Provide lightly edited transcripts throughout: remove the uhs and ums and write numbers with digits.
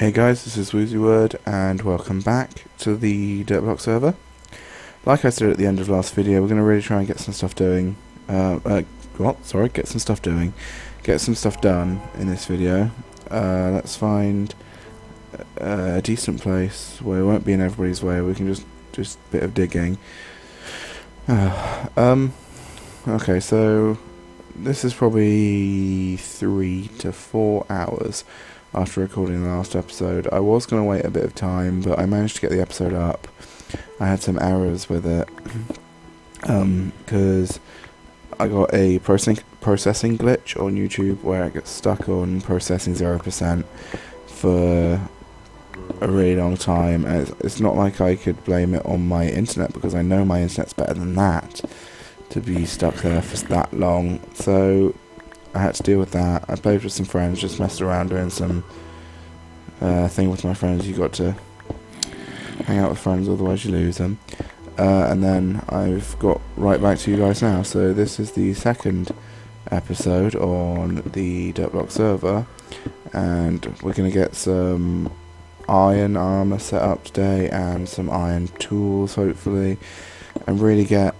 Hey guys, this is WoozyWord and welcome back to the dirtblock server. Like I said at the end of last video, we're going to really try and get some stuff doing. Get some stuff doing. Get some stuff done in this video. Let's find a decent place where it won't be in everybody's way. We can just a bit of digging. Okay, so this is probably 3 to 4 hours after recording the last episode. I was going to wait a bit of time, but I managed to get the episode up. I had some errors with it, because I got a processing glitch on YouTube where it gets stuck on processing 0% for a really long time, and it's not like I could blame it on my internet, because I know my internet's better than that to be stuck there for that long. So I had to deal with that. I played with some friends, just messed around doing some thing with my friends. You got to hang out with friends, otherwise you lose them. And then I've got right back to you guys now. So this is the second episode on the dirtblock server, and we're going to get some iron armor set up today and some iron tools, hopefully, and really get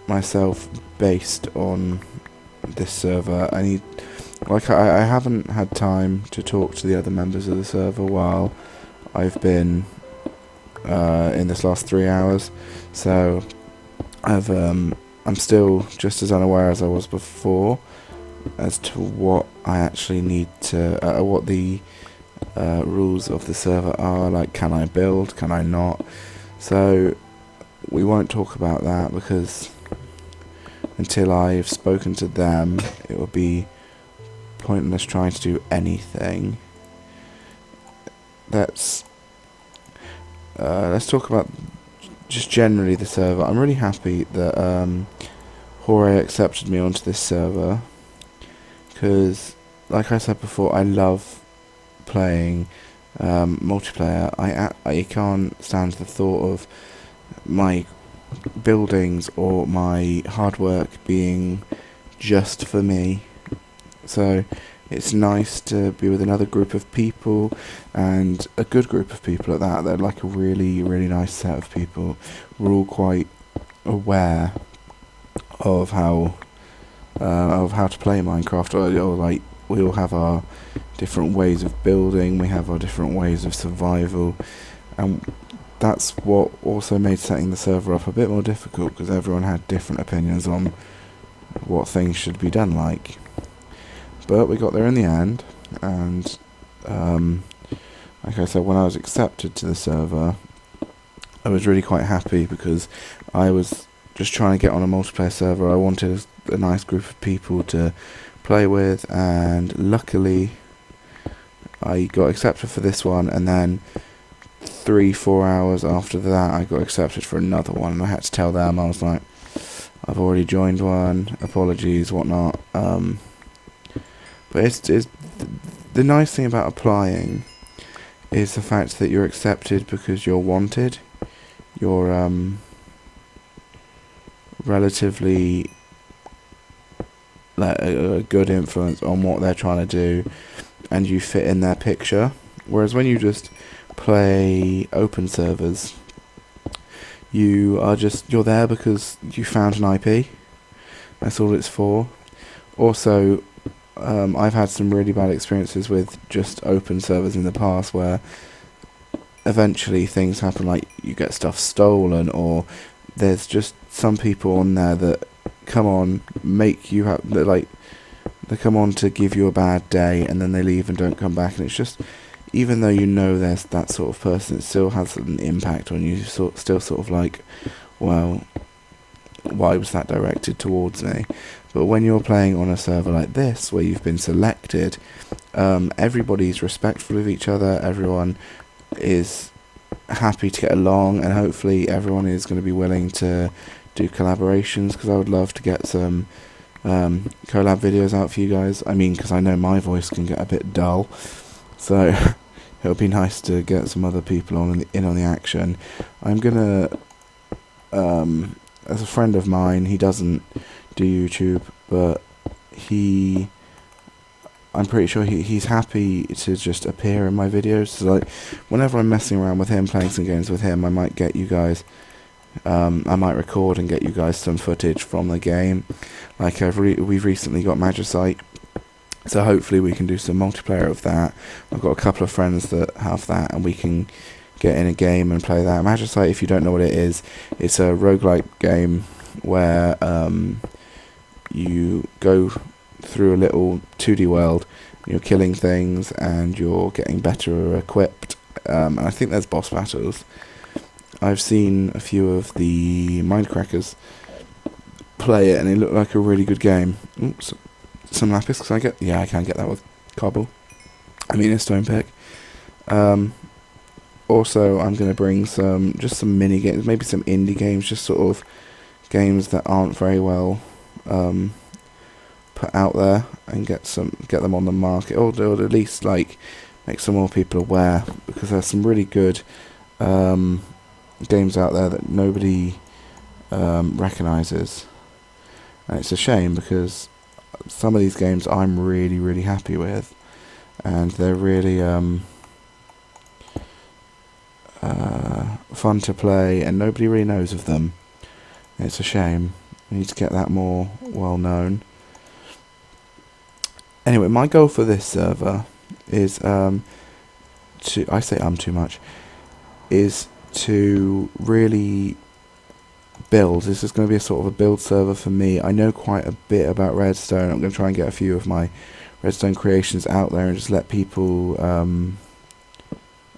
myself based on this server. I haven't had time to talk to the other members of the server while I've been in this last 3 hours, so I'm still just as unaware as I was before as to what I actually need to what the rules of the server are. Like, can I build, can I not? So we won't talk about that, because until I've spoken to them, it will be pointless trying to do anything. Let's talk about just generally the server. I'm really happy that Jorge accepted me onto this server, because, like I said before, I love playing multiplayer. I can't stand the thought of my buildings or my hard work being just for me. So it's nice to be with another group of people, and a good group of people at that. They're like a really, really nice set of people. We're all quite aware of how to play Minecraft, or like, we all have our different ways of building, we have our different ways of survival, and that's what also made setting the server up a bit more difficult, because everyone had different opinions on what things should be done like. But we got there in the end, and like I said, when I was accepted to the server, I was really quite happy, because I was just trying to get on a multiplayer server. I wanted a nice group of people to play with, and luckily I got accepted for this one, and then 3-4 hours after that I got accepted for another one, and I had to tell them. I was like, I've already joined one, apologies, whatnot. But it's the nice thing about applying is the fact that you're accepted because you're wanted. You're relatively like a good influence on what they're trying to do, and you fit in their picture. Whereas when you just play open servers, you're there because you found an IP. That's all it's for. Also, I've had some really bad experiences with just open servers in the past, where eventually things happen, like you get stuff stolen, or there's just some people on there that come on, they come on to give you a bad day, and then they leave and don't come back, and it's just, even though you know there's that sort of person, it still has an impact on you. Still sort of like, well, why was that directed towards me? But when you're playing on a server like this, where you've been selected, everybody's respectful of each other, everyone is happy to get along, and hopefully everyone is going to be willing to do collaborations, because I would love to get some collab videos out for you guys. I mean, because I know my voice can get a bit dull, so it would be nice to get some other people in on the action. I'm gonna, as a friend of mine, he doesn't do YouTube, but he I'm pretty sure he's happy to just appear in my videos. So like, whenever I'm messing around with him, playing some games with him, I might get you guys. I might record and get you guys some footage from the game. Like we've recently got Magicite, so hopefully we can do some multiplayer of that. I've got a couple of friends that have that, and we can get in a game and play that. Magicite, if you don't know what it is, it's a roguelike game where you go through a little 2D world, you're killing things and you're getting better equipped, and I think there's boss battles. I've seen a few of the Mindcrackers play it and it looked like a really good game. Oops, some lapis, cause I can get that with cobble. I mean a stone pick. Also, I'm going to bring some mini games, maybe some indie games, just sort of games that aren't very well put out there, and get them on the market, or at least like make some more people aware, because there's some really good games out there that nobody recognises, and it's a shame because some of these games I'm really, really happy with, and they're really fun to play, and nobody really knows of them. It's a shame. We need to get that more well known. Anyway, my goal for this server is to really build. This is going to be a sort of a build server for me. I know quite a bit about redstone. I'm going to try and get a few of my redstone creations out there and just let people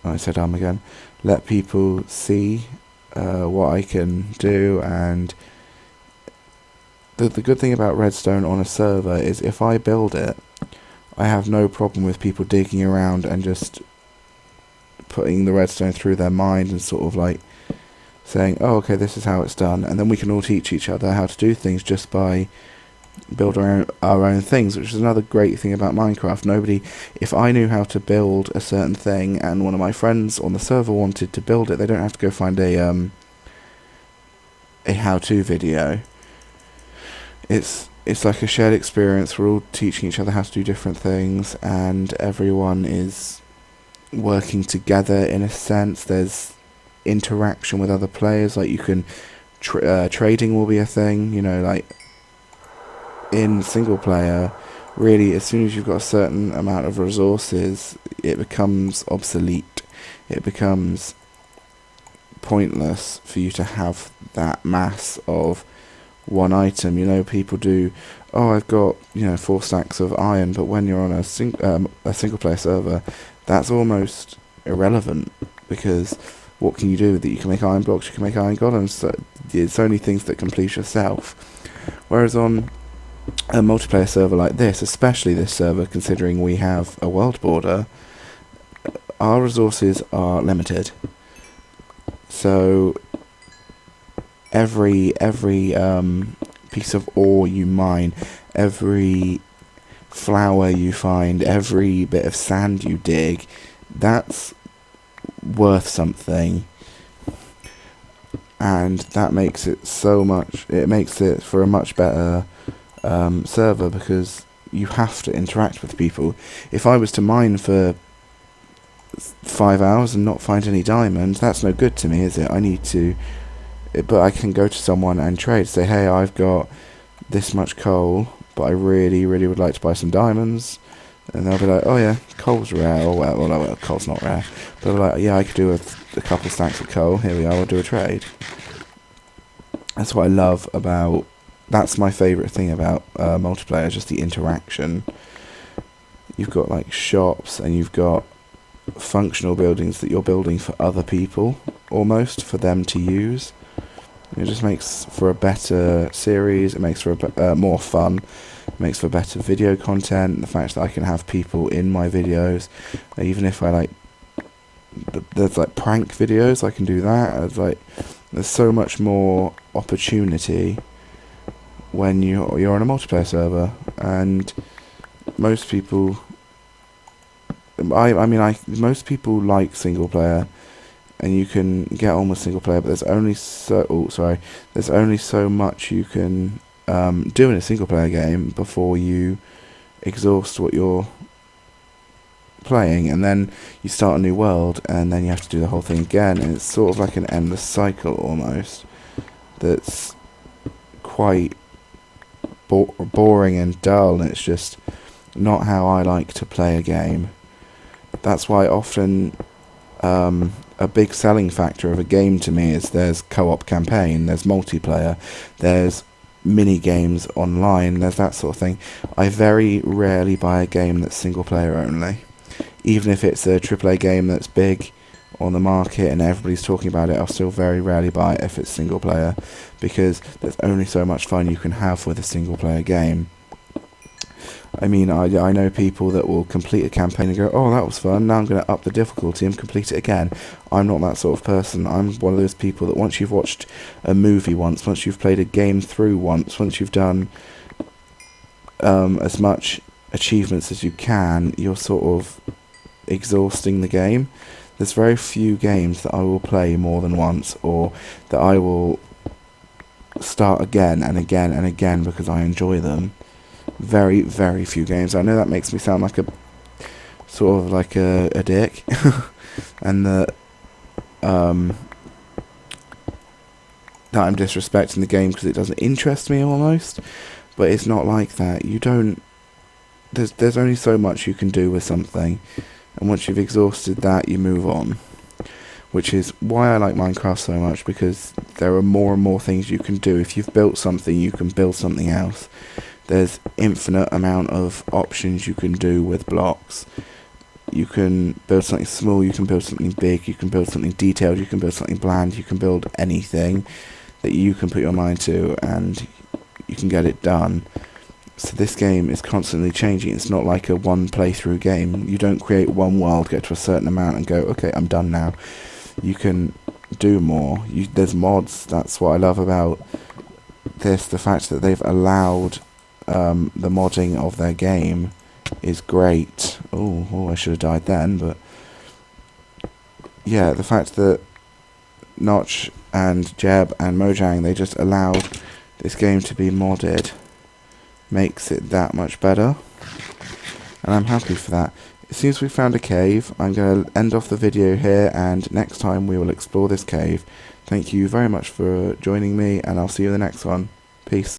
again. Let people see what I can do. And the good thing about redstone on a server is if I build it, I have no problem with people digging around and just putting the redstone through their mind and sort of like saying, oh, okay, this is how it's done, and then we can all teach each other how to do things just by building our own things, which is another great thing about Minecraft. If I knew how to build a certain thing and one of my friends on the server wanted to build it, they don't have to go find a how-to video. It's like a shared experience. We're all teaching each other how to do different things, and everyone is working together in a sense. There's interaction with other players, like you can trading will be a thing, you know, like in single player, really as soon as you've got a certain amount of resources, it becomes obsolete. It becomes pointless for you to have that mass of one item. You know, people do, oh, I've got 4 stacks of iron, but when you're on a single player server, that's almost irrelevant, because what can you do with it? You can make iron blocks, you can make iron golems, so it's only things that can please yourself. Whereas on a multiplayer server like this, especially this server, considering we have a world border, our resources are limited. So every piece of ore you mine, every flower you find, every bit of sand you dig, that's worth something, and that makes it makes it for a much better server, because you have to interact with people. If I was to mine for 5 hours and not find any diamonds, that's no good to me, is it? I need to, but I can go to someone and trade, say, hey, I've got this much coal, but I really, really would like to buy some diamonds. And they'll be like, oh yeah, coal's rare, or well, coal's not rare. But they're like, yeah, I could do with a couple stacks of coal, here we are, we'll do a trade. That's what I love about, that's my favourite thing about multiplayer, just the interaction. You've got like shops, and you've got functional buildings that you're building for other people, almost, for them to use. It just makes for a better series, it makes for more fun. Makes for better video content. The fact that I can have people in my videos, even if I like, there's like prank videos, I can do that. There's so much more opportunity when you're on a multiplayer server, and most people, most people like single player, and you can get on with single player, but there's only so much you can do in a single player game before you exhaust what you're playing, and then you start a new world, and then you have to do the whole thing again, and it's sort of like an endless cycle almost. That's quite boring and dull, and it's just not how I like to play a game. That's why often a big selling factor of a game to me is there's co-op campaign, there's multiplayer, there's mini games online, there's that sort of thing. I very rarely buy a game that's single player only. Even if it's a AAA game that's big on the market and everybody's talking about it, I'll still very rarely buy it if it's single player, because there's only so much fun you can have with a single player game. I mean, I know people that will complete a campaign and go, oh, that was fun, now I'm going to up the difficulty and complete it again. I'm not that sort of person. I'm one of those people that once you've watched a movie once you've played a game through once you've done as much achievements as you can, you're sort of exhausting the game. There's very few games that I will play more than once, or that I will start again and again and again because I enjoy them. Very, very few games. I know that makes me sound like a sort of like a dick, and that I'm disrespecting the game because it doesn't interest me almost. But it's not like that. You don't. There's only so much you can do with something, and once you've exhausted that, you move on. Which is why I like Minecraft so much, because there are more and more things you can do. If you've built something, you can build something else. There's infinite amount of options you can do with blocks. You can build something small, you can build something big, you can build something detailed, you can build something bland, you can build anything that you can put your mind to, and you can get it done. So this game is constantly changing. It's not like a one playthrough game. You don't create one world, get to a certain amount and go, okay, I'm done now. You can do more. There's mods. That's what I love about this. The fact that they've allowed the modding of their game is great. Oh, I should have died then, but yeah, the fact that Notch and Jeb and Mojang, they just allowed this game to be modded, makes it that much better, and I'm happy for that. As soon as we found a cave, I'm going to end off the video here, and next time we will explore this cave. Thank you very much for joining me, and I'll see you in the next one. Peace.